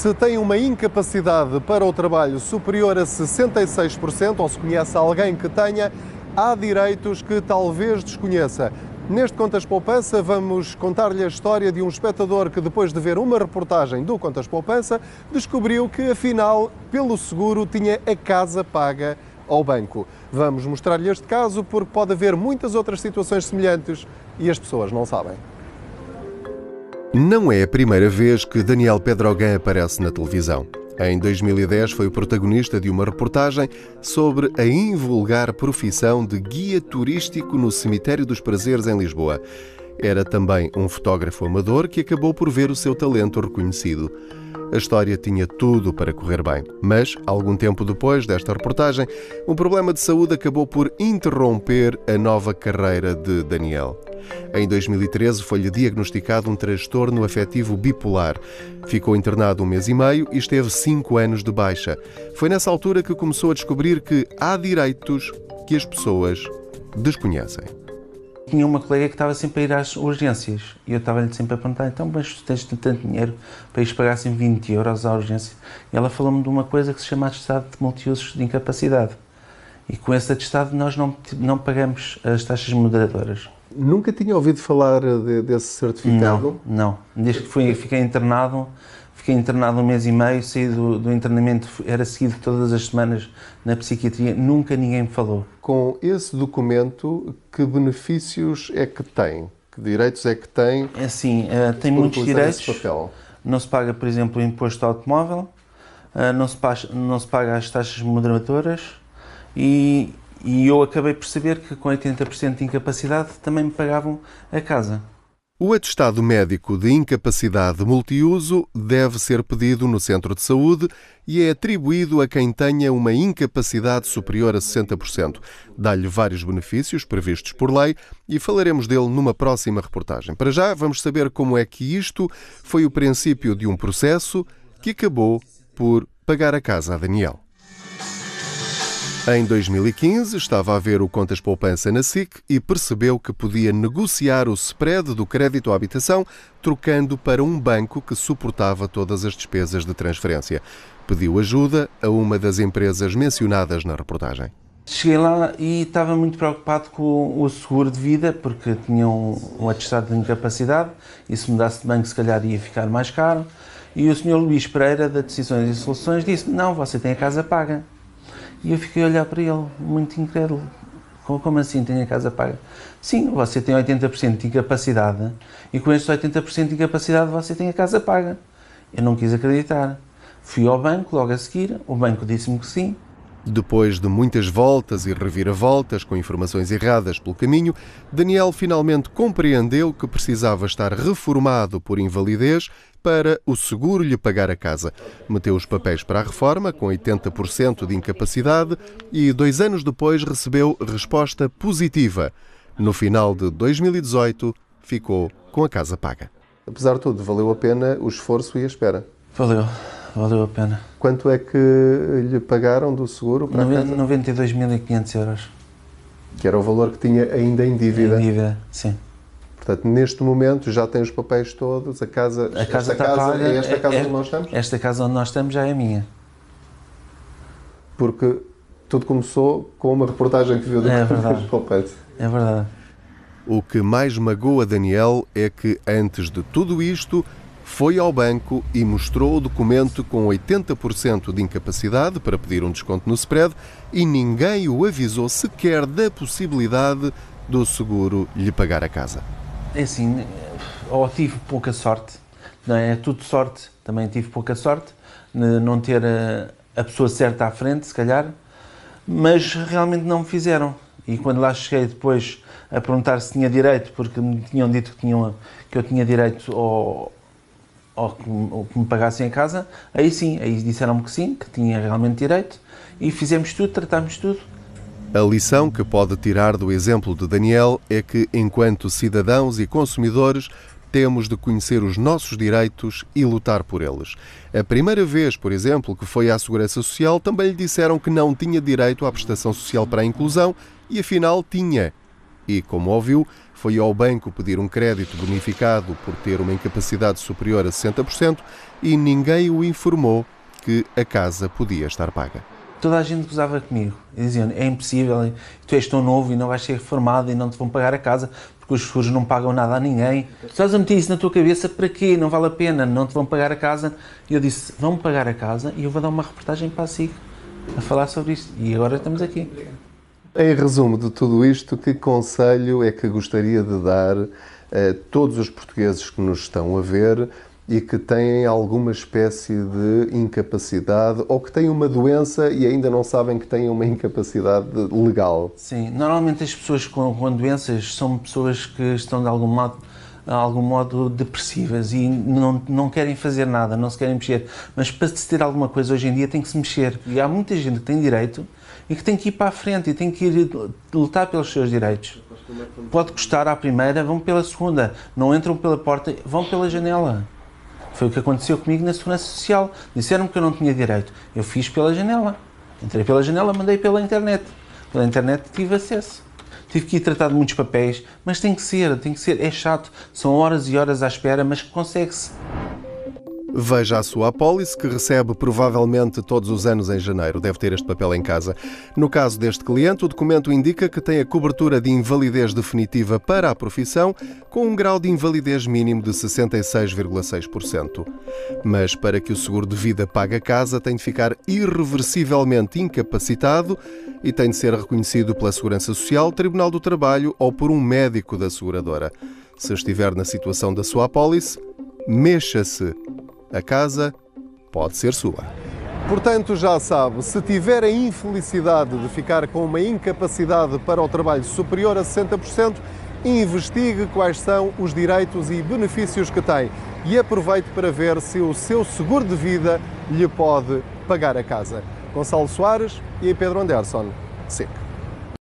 Se tem uma incapacidade para o trabalho superior a 66%, ou se conhece alguém que tenha, há direitos que talvez desconheça. Neste Contas Poupança vamos contar-lhe a história de um espectador que, depois de ver uma reportagem do Contas Poupança, descobriu que, afinal, pelo seguro, tinha a casa paga ao banco. Vamos mostrar-lhe este caso porque pode haver muitas outras situações semelhantes e as pessoas não sabem. Não é a primeira vez que Daniel Pedrogan aparece na televisão. Em 2010 foi o protagonista de uma reportagem sobre a invulgar profissão de guia turístico no Cemitério dos Prazeres, em Lisboa. Era também um fotógrafo amador que acabou por ver o seu talento reconhecido. A história tinha tudo para correr bem, mas, algum tempo depois desta reportagem, um problema de saúde acabou por interromper a nova carreira de Daniel. Em 2013 foi-lhe diagnosticado um transtorno afetivo bipolar. Ficou internado 1 mês e meio e esteve 5 anos de baixa. Foi nessa altura que começou a descobrir que há direitos que as pessoas desconhecem. Tinha uma colega que estava sempre a ir às urgências e eu estava-lhe sempre a perguntar: então, mas tu tens tanto dinheiro para ires pagar assim 20 euros à urgência? E ela falou-me de uma coisa que se chama atestado de multiusos de incapacidade. E com esse atestado nós não pagamos as taxas moderadoras. Nunca tinha ouvido falar desse certificado? Não. Desde que fiquei internado 1 mês e meio, saí do internamento, era seguido todas as semanas na psiquiatria, nunca ninguém me falou. Com esse documento, que benefícios é que tem? Que direitos é que tem? É assim, tem muitos direitos. Papel? Não se paga, por exemplo, o imposto automóvel, não se paga as taxas moderadoras e eu acabei por saber que com 80% de incapacidade também me pagavam a casa. O atestado médico de incapacidade multiuso deve ser pedido no centro de saúde e é atribuído a quem tenha uma incapacidade superior a 60%. Dá-lhe vários benefícios previstos por lei e falaremos dele numa próxima reportagem. Para já, vamos saber como é que isto foi o princípio de um processo que acabou por pagar a casa a Daniel. Em 2015, estava a ver o Contas Poupança na SIC e percebeu que podia negociar o spread do crédito à habitação trocando para um banco que suportava todas as despesas de transferência. Pediu ajuda a uma das empresas mencionadas na reportagem. Cheguei lá e estava muito preocupado com o seguro de vida, porque tinha um atestado de incapacidade e se mudasse de banco se calhar ia ficar mais caro. E o Sr. Luís Pereira, da Decisões e Soluções, disse: não, você tem a casa paga. E eu fiquei a olhar para ele, muito incrédulo. Como assim tem a casa paga? Sim, você tem 80% de incapacidade e com estes 80% de incapacidade você tem a casa paga. Eu não quis acreditar. Fui ao banco logo a seguir, o banco disse-me que sim. Depois de muitas voltas e reviravoltas com informações erradas pelo caminho, Daniel finalmente compreendeu que precisava estar reformado por invalidez para o seguro lhe pagar a casa. Meteu os papéis para a reforma, com 80% de incapacidade, e 2 anos depois recebeu resposta positiva. No final de 2018, ficou com a casa paga. Apesar de tudo, valeu a pena o esforço e a espera? Valeu a pena. Quanto é que lhe pagaram do seguro para a casa? 92.500 euros. Que era o valor que tinha ainda em dívida? Em dívida, sim. Portanto, neste momento já tem os papéis todos, a casa está paga. É esta casa onde nós estamos? Esta casa onde nós estamos já é minha. Porque tudo começou com uma reportagem que viu do Contas Poupança. É verdade. O que mais magoa Daniel é que, antes de tudo isto, foi ao banco e mostrou o documento com 80% de incapacidade para pedir um desconto no spread e ninguém o avisou sequer da possibilidade do seguro lhe pagar a casa. É assim, ou tive pouca sorte, não é tudo sorte, também tive pouca sorte, não ter a pessoa certa à frente, se calhar, mas realmente não me fizeram. E quando lá cheguei depois a perguntar se tinha direito, porque me tinham dito que eu tinha direito ao que me pagassem a casa, aí sim, aí disseram-me que sim, que tinha realmente direito, e fizemos tudo, tratámos tudo. A lição que pode tirar do exemplo de Daniel é que, enquanto cidadãos e consumidores, temos de conhecer os nossos direitos e lutar por eles. A primeira vez, por exemplo, que foi à Segurança Social, também lhe disseram que não tinha direito à prestação social para a inclusão e, afinal, tinha. E, como ouviu, foi ao banco pedir um crédito bonificado por ter uma incapacidade superior a 60% e ninguém o informou que a casa podia estar paga. Toda a gente gozava comigo e diziam: é impossível, tu és tão novo e não vais ser reformado e não te vão pagar a casa porque os seguros não pagam nada a ninguém. Tu estás a meter isso na tua cabeça para quê? Não vale a pena, não te vão pagar a casa. E eu disse: vão-me pagar a casa e eu vou dar uma reportagem para a SIC a falar sobre isto. E agora estamos aqui. Em resumo de tudo isto, que conselho é que gostaria de dar a todos os portugueses que nos estão a ver e que têm alguma espécie de incapacidade ou que têm uma doença e ainda não sabem que têm uma incapacidade legal? Sim, normalmente as pessoas com doenças são pessoas que estão de algum modo depressivas e não querem fazer nada, não se querem mexer. Mas para se ter alguma coisa hoje em dia tem que se mexer. E há muita gente que tem direito e que tem que ir para a frente e tem que ir lutar pelos seus direitos. Pode custar à primeira, vão pela segunda. Não entram pela porta, vão pela janela. Foi o que aconteceu comigo na Segurança Social. Disseram-me que eu não tinha direito. Eu fiz pela janela. Entrei pela janela, mandei pela internet. Pela internet tive acesso. Tive que ir tratar de muitos papéis, mas tem que ser. É chato. São horas e horas à espera, mas consegue-se. Veja a sua apólice, que recebe provavelmente todos os anos em janeiro. Deve ter este papel em casa. No caso deste cliente, o documento indica que tem a cobertura de invalidez definitiva para a profissão, com um grau de invalidez mínimo de 66,6%. Mas para que o seguro de vida pague a casa, tem de ficar irreversivelmente incapacitado e tem de ser reconhecido pela Segurança Social, Tribunal do Trabalho ou por um médico da seguradora. Se estiver na situação da sua apólice, mexa-se. A casa pode ser sua. Portanto, já sabe, se tiver a infelicidade de ficar com uma incapacidade para o trabalho superior a 60%, investigue quais são os direitos e benefícios que tem e aproveite para ver se o seu seguro de vida lhe pode pagar a casa. Gonçalo Soares e Pedro Anderson, SIC.